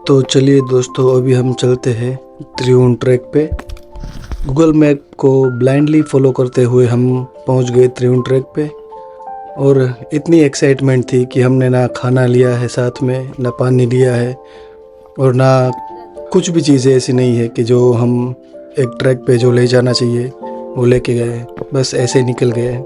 तो चलिए दोस्तों, अभी हम चलते हैं त्रिउन ट्रैक पे। गूगल मैप को ब्लाइंडली फॉलो करते हुए हम पहुंच गए त्रिउन ट्रैक पे। और इतनी एक्साइटमेंट थी कि हमने ना खाना लिया है साथ में, ना पानी लिया है, और ना कुछ भी चीज़ें ऐसी नहीं है कि जो हम एक ट्रैक पे जो ले जाना चाहिए वो लेके गए। बस ऐसे ही निकल गए।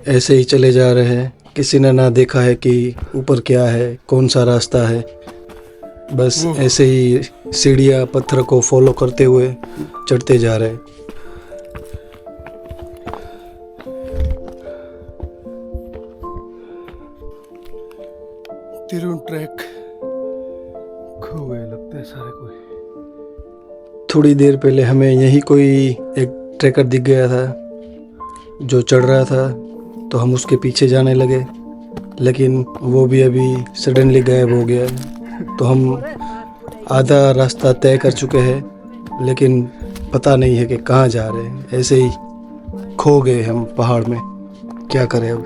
ऐसे ही चले जा रहे हैं। किसी ने ना देखा है कि ऊपर क्या है, कौन सा रास्ता है। बस ऐसे ही सीढ़ियाँ पत्थर को फॉलो करते हुए चढ़ते जा रहे हैं। त्रिउन ट्रैक खो गए लगते हैं सारे कोई। थोड़ी देर पहले हमें यही कोई एक ट्रैकर दिख गया था जो चढ़ रहा था, तो हम उसके पीछे जाने लगे, लेकिन वो भी अभी सडनली गायब हो गया। तो हम आधा रास्ता तय कर चुके हैं, लेकिन पता नहीं है कि कहाँ जा रहे हैं। ऐसे ही खो गए हम पहाड़ में। क्या करें अब।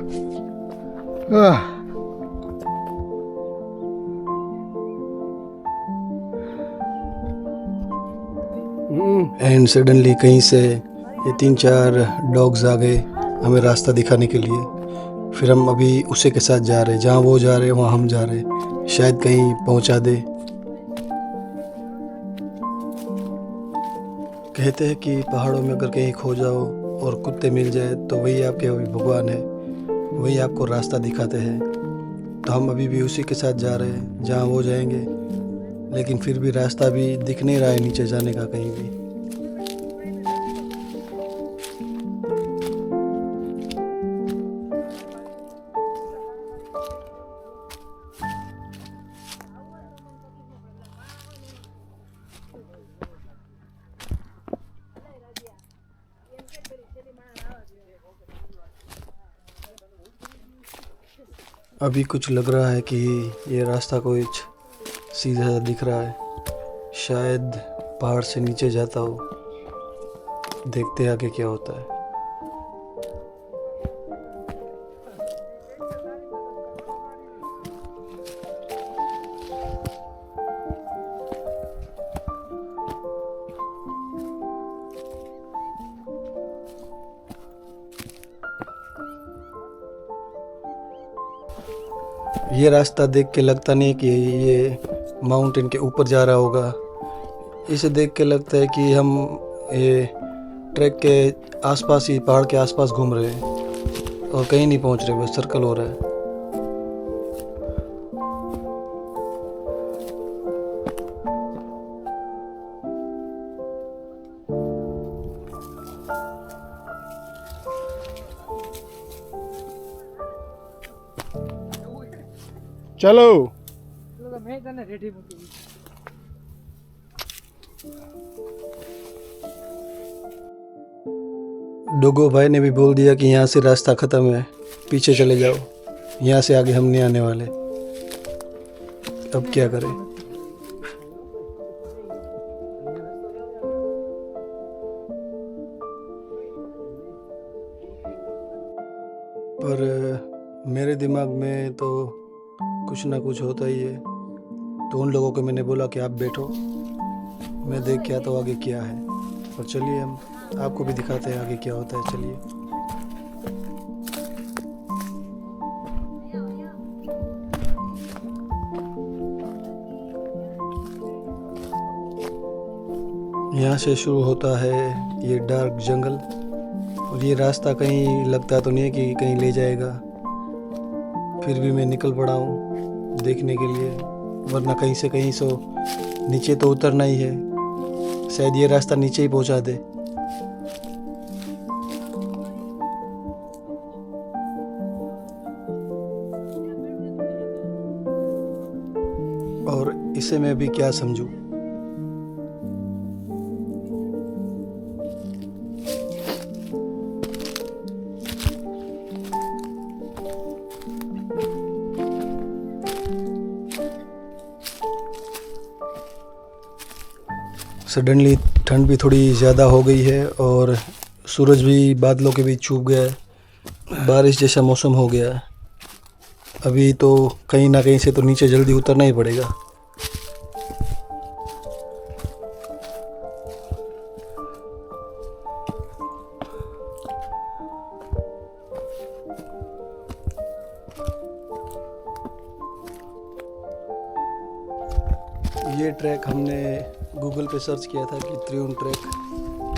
एंड सडनली कहीं से ये 3-4 डॉग्स आ गए हमें रास्ता दिखाने के लिए। फिर हम अभी उसी के साथ जा रहे हैं, जहाँ वो जा रहे हैं वहाँ हम जा रहे हैं। शायद कहीं पहुँचा दे। कहते हैं कि पहाड़ों में अगर कहीं खो जाओ और कुत्ते मिल जाए तो वही आपके वही भगवान है, वही आपको रास्ता दिखाते हैं। तो हम अभी भी उसी के साथ जा रहे हैं जहाँ वो जाएंगे, लेकिन फिर भी रास्ता भी दिख नहीं रहा है नीचे जाने का कहीं भी। अभी कुछ लग रहा है कि ये रास्ता कुछ सीधा दिख रहा है, शायद पहाड़ से नीचे जाता हो। देखते हैं आगे क्या होता है। ये रास्ता देख के लगता नहीं कि ये माउंटेन के ऊपर जा रहा होगा। इसे देख के लगता है कि हम ये ट्रैक के आसपास ही, पहाड़ के आसपास घूम रहे हैं और कहीं नहीं पहुंच रहे, बस सर्कल हो रहा है। चलो। डोगो भाई ने भी बोल दिया कि यहाँ से रास्ता ख़त्म है, पीछे चले जाओ, यहाँ से आगे हम नहीं आने वाले। अब क्या करें। पर मेरे दिमाग में तो कुछ ना कुछ होता ही है। तो उन लोगों को मैंने बोला कि आप बैठो, मैं देख के आता हूँ आगे क्या है। और चलिए हम आपको भी दिखाते हैं आगे क्या होता है। चलिए। यहाँ से शुरू होता है ये डार्क जंगल, और ये रास्ता कहीं लगता तो नहीं है कि कहीं ले जाएगा। फिर भी मैं निकल पड़ा हूँ देखने के लिए, वरना कहीं से नीचे तो उतरना ही है। शायद ये रास्ता नीचे ही पहुँचा दे। और इसे मैं भी क्या समझूं। सडनली ठंड भी थोड़ी ज़्यादा हो गई है और सूरज भी बादलों के बीच छुप गया है। बारिश जैसा मौसम हो गया है। अभी तो कहीं ना कहीं से तो नीचे जल्दी उतरना ही पड़ेगा। ये ट्रैक हमने गूगल पे सर्च किया था कि त्रिउन ट्रैक,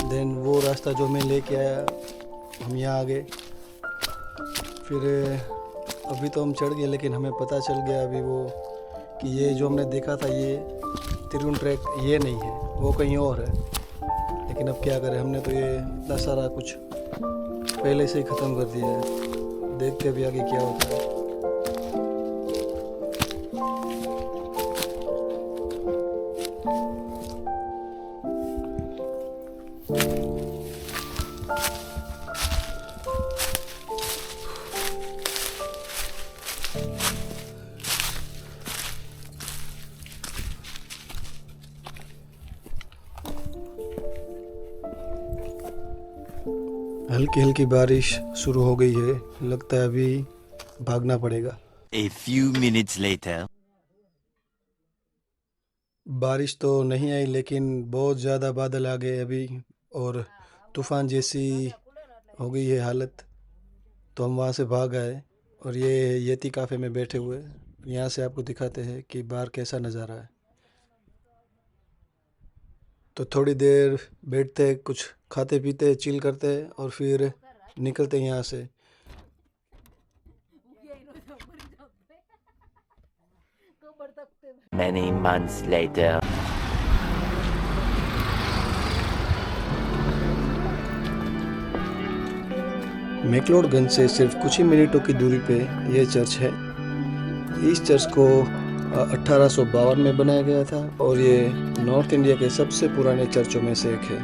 देन वो रास्ता जो मैं लेके आया, हम यहाँ आ गए। फिर अभी तो हम चढ़ गए, लेकिन हमें पता चल गया अभी वो कि ये जो हमने देखा था ये त्रिउन ट्रैक ये नहीं है, वो कहीं और है। लेकिन अब क्या करें, हमने तो ये इतना सारा कुछ पहले से ही ख़त्म कर दिया है। देखते अभी आगे क्या होता है। हल्की हल्की बारिश शुरू हो गई है, लगता है अभी भागना पड़ेगा। A few minutes later. बारिश तो नहीं आई, लेकिन बहुत ज़्यादा बादल आ गए अभी और तूफ़ान जैसी हो गई है हालत। तो हम वहाँ से भाग आए और ये येती काफ़े में बैठे हुए, यहाँ से आपको दिखाते हैं कि बाहर कैसा नज़ारा है। तो थोड़ी देर बैठते हैं, कुछ खाते पीते चिल करते हैं और फिर निकलते हैं यहाँ से। Many months later. मैक्लोडगंज से सिर्फ कुछ ही मिनटों की दूरी पे ये चर्च है। इस चर्च को 1852 में बनाया गया था और ये नॉर्थ इंडिया के सबसे पुराने चर्चों में से एक है।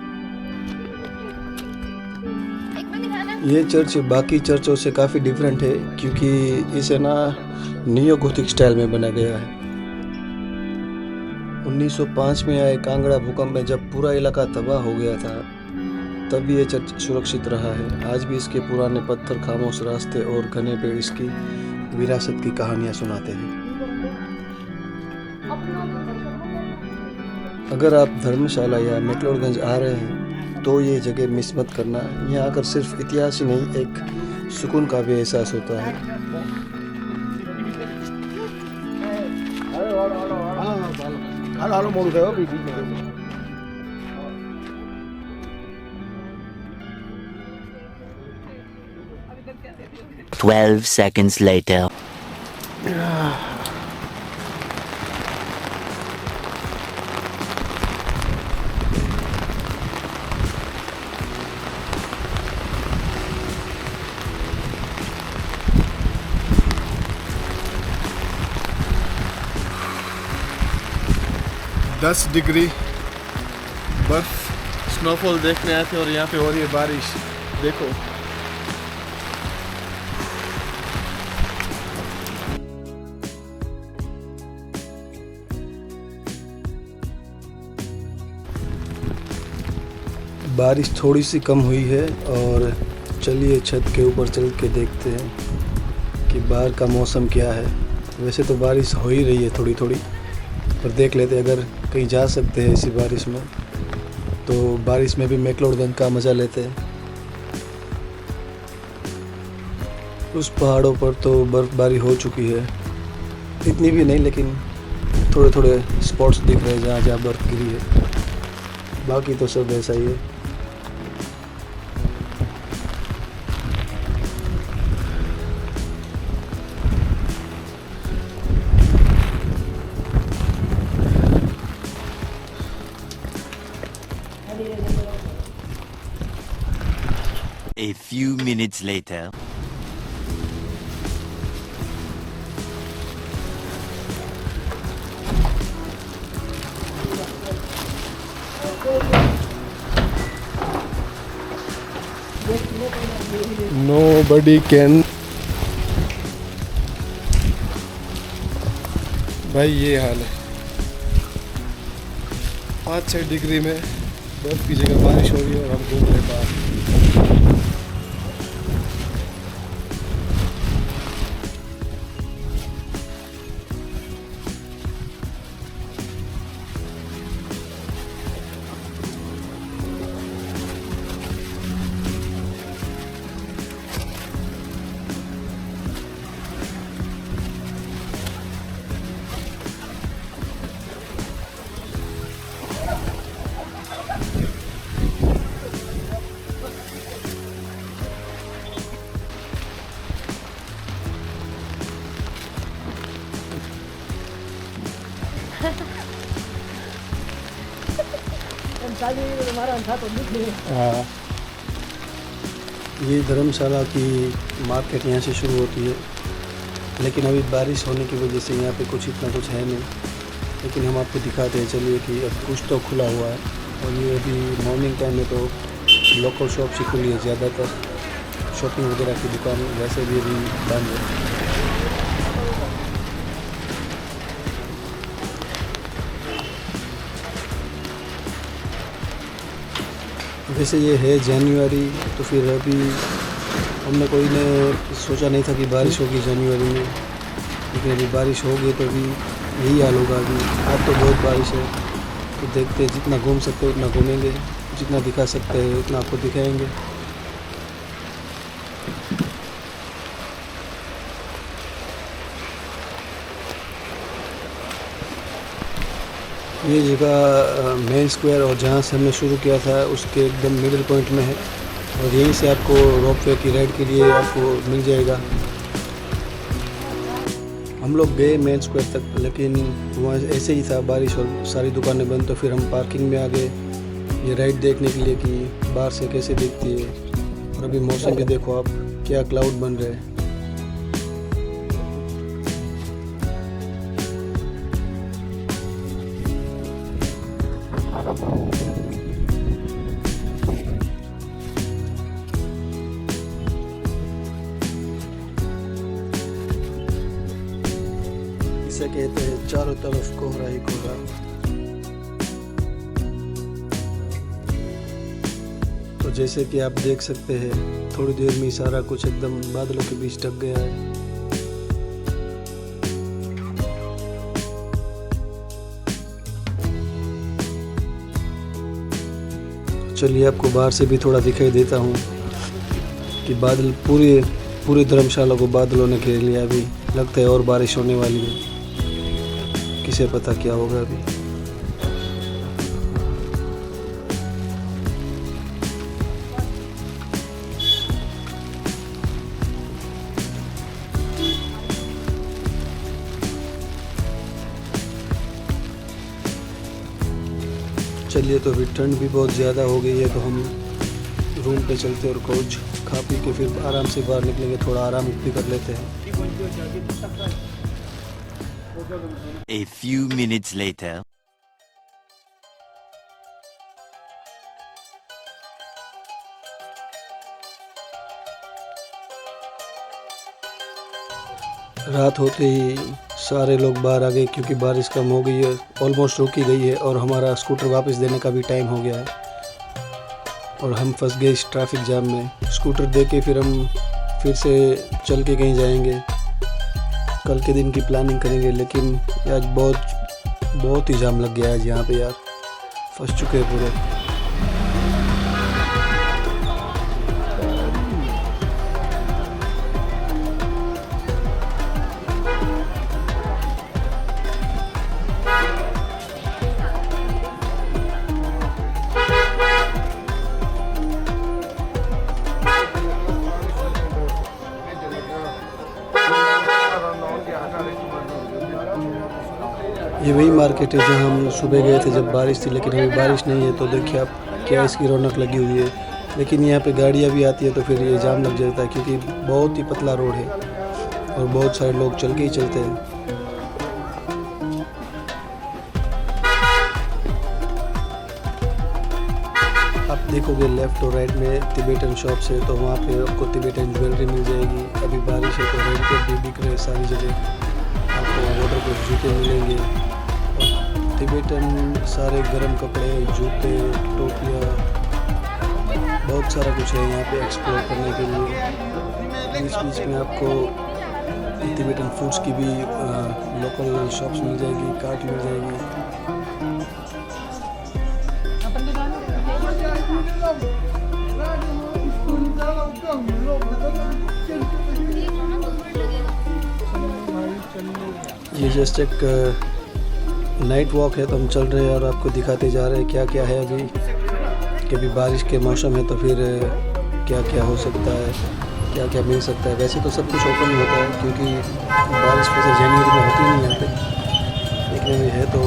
ये चर्च बाकी चर्चों से काफ़ी डिफरेंट है क्योंकि इसे ना नियो गोथिक स्टाइल में बना गया है। 1905 में आए कांगड़ा भूकंप में जब पूरा इलाका तबाह हो गया था, तब ये चर्च सुरक्षित रहा है। आज भी इसके पुराने पत्थर, खामोश रास्ते और घने पेड़ इसकी विरासत की कहानियाँ सुनाते हैं। अगर आप धर्मशाला या मैक्लोडगंज आ रहे हैं तो ये जगह मिस मत करना। यहाँ आकर सिर्फ इतिहास ही नहीं, एक सुकून का भी एहसास होता है। Twelve seconds later. दस डिग्री बर्फ स्नोफॉल देखने आए थे और यहाँ पे हो रही है बारिश। देखो बारिश थोड़ी सी कम हुई है और चलिए छत के ऊपर चल के देखते हैं कि बाहर का मौसम क्या है। वैसे तो बारिश हो ही रही है थोड़ी थोड़ी, पर देख लेते हैं, अगर कहीं जा सकते हैं इसी बारिश में तो बारिश में भी मैक्लोडगंज का मज़ा लेते हैं। उस पहाड़ों पर तो बर्फ़बारी हो चुकी है, इतनी भी नहीं, लेकिन थोड़े थोड़े स्पॉट्स दिख रहे हैं जहाँ जहाँ बर्फ़ गिरी है। बाकी तो सब ऐसा ही है। A few minutes later. Nobody can। भाई ये हाल है। 5-6 डिग्री में बर्फ़ की जगह बारिश हो रही है और हम घूम रहे बाहर। हाँ, ये धर्मशाला की मार्केट यहाँ से शुरू होती है, लेकिन अभी बारिश होने की वजह से यहाँ पे कुछ इतना कुछ है नहीं, लेकिन हम आपको दिखाते हैं चलिए कि अब कुछ तो खुला हुआ है। और ये अभी मॉर्निंग टाइम में तो लोकल शॉप ही खुली है, ज़्यादातर शॉपिंग वगैरह की दुकान वैसे भी अभी बंद है। वैसे ये है जनवरी, तो फिर अभी हमने कोई ने सोचा नहीं था कि बारिश होगी जनवरी में, लेकिन अभी बारिश होगी तो अभी यही हाल होगा। अभी आज तो बहुत बारिश है, तो देखते हैं जितना घूम सकते हैं उतना घूमेंगे, जितना दिखा सकते हैं उतना आपको दिखाएंगे। ये जगह मेन स्क्वायर और जहाँ से हमने शुरू किया था उसके एकदम मिडिल पॉइंट में है, और यहीं से आपको रोपवे की राइड के लिए आपको मिल जाएगा। हम लोग गए मेन स्क्वायर तक, लेकिन वहाँ ऐसे ही था बारिश और सारी दुकानें बंद, तो फिर हम पार्किंग में आ गए ये राइड देखने के लिए कि बाहर से कैसे दिखती है। और अभी मौसम भी देखो आप, क्या क्लाउड बन रहे हैं। इसे कहते हैं चारों तरफ कोहरा ही कोहरा। तो जैसे कि आप देख सकते हैं थोड़ी देर में सारा कुछ एकदम बादलों के बीच ढक गया है। चलिए आपको बाहर से भी थोड़ा दिखाई देता हूँ कि बादल पूरे धर्मशाला को बादलों ने घेर लिया। अभी लगता है और बारिश होने वाली है, किसे पता क्या होगा अभी। चलिए तो अभी ठंड भी बहुत ज़्यादा हो गई है, तो हम रूम पे चलते और कुछ खा पी के फिर आराम से बाहर निकलेंगे, थोड़ा आराम भी कर लेते हैं। A few minutes later. रात होते ही सारे लोग बाहर आ गए क्योंकि बारिश कम हो गई है, ऑलमोस्ट रुक ही गई है, और हमारा स्कूटर वापस देने का भी टाइम हो गया है और हम फंस गए इस ट्रैफिक जाम में। स्कूटर दे के फिर हम फिर से चल के कहीं जाएंगे, कल के दिन की प्लानिंग करेंगे, लेकिन आज बहुत ही जाम लग गया है यहाँ पे यार, फंस चुके हैं पूरे। ये वही मार्केट है जहाँ हम सुबह गए थे जब बारिश थी, लेकिन अभी बारिश नहीं है, तो देखिए आप क्या इसकी रौनक लगी हुई है। लेकिन यहाँ पे गाड़ियाँ भी आती है तो फिर ये जाम लग जाता है, क्योंकि बहुत ही पतला रोड है और बहुत सारे लोग चल के ही चलते हैं। आप देखोगे लेफ्ट और राइट में तिब्बतन शॉप्स है, तो वहाँ पे आपको तिब्बतन ज्वेलरी मिल जाएगी। अभी बारिश है तो रेनकोट भी बिक रहे हैं सारी जगह, आपको वाटर प्रूफ जूते मिलेंगे, तिब्बतन सारे गर्म कपड़े, जूते, टोपियाँ, बहुत सारा कुछ है यहाँ पे एक्सप्लोर करने के लिए। बीच बीच में आपको तिब्बतन फूड्स की भी लोकल शॉप्स मिल जाएगी, कार्ट मिल जाएगी। ये जस्ट एक नाइट वॉक है, तो हम चल रहे हैं और आपको दिखाते जा रहे हैं क्या क्या है अभी। कि अभी बारिश के मौसम है तो फिर क्या क्या हो सकता है, क्या क्या मिल सकता है। वैसे तो सब कुछ ओपन ही होता है क्योंकि बारिश वैसे जनवरी में होती नहीं यहाँ पे, लेकिन अभी है तो।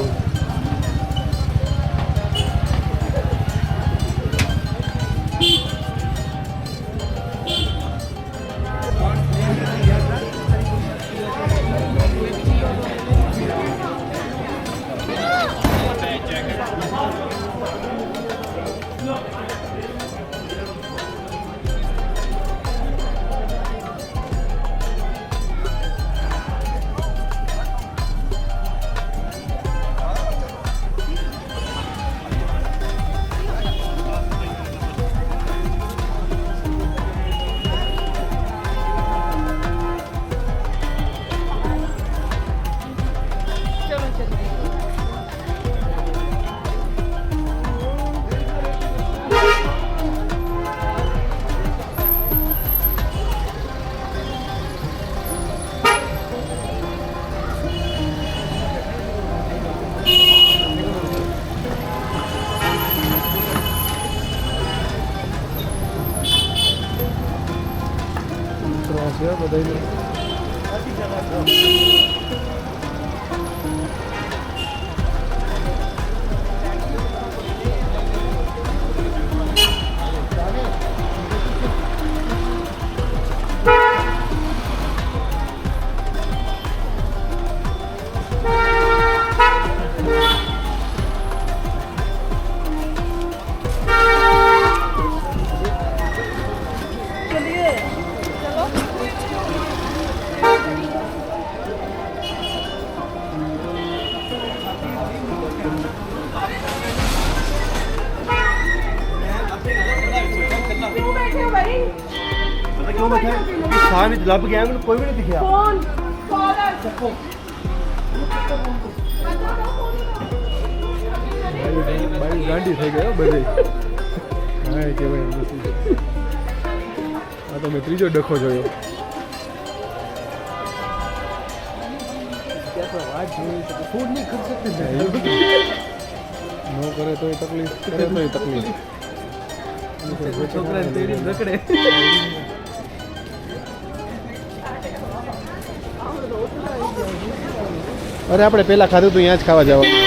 थाने ਲੱਭ ਗਿਆ ਮੈਨੂੰ ਕੋਈ ਵੀ ਨਹੀਂ ਦਿਖਿਆ ਫੋਨ ਕਾਲਰ ਚੱਕੋ ભાઈ ગાંડી થઈ ગયો બધે હા કે ભાઈ નથી આ તો મેં ત્રીજો ડખો જોયો ફૂડ નહીં કરી શકતી નો કરે તો તકલીફ કરે તો તકલીફ છોકરા તેડી રખડે અરે આપણે પહેલા ખાધું તો અહીંયા જ ખાવા જવાનું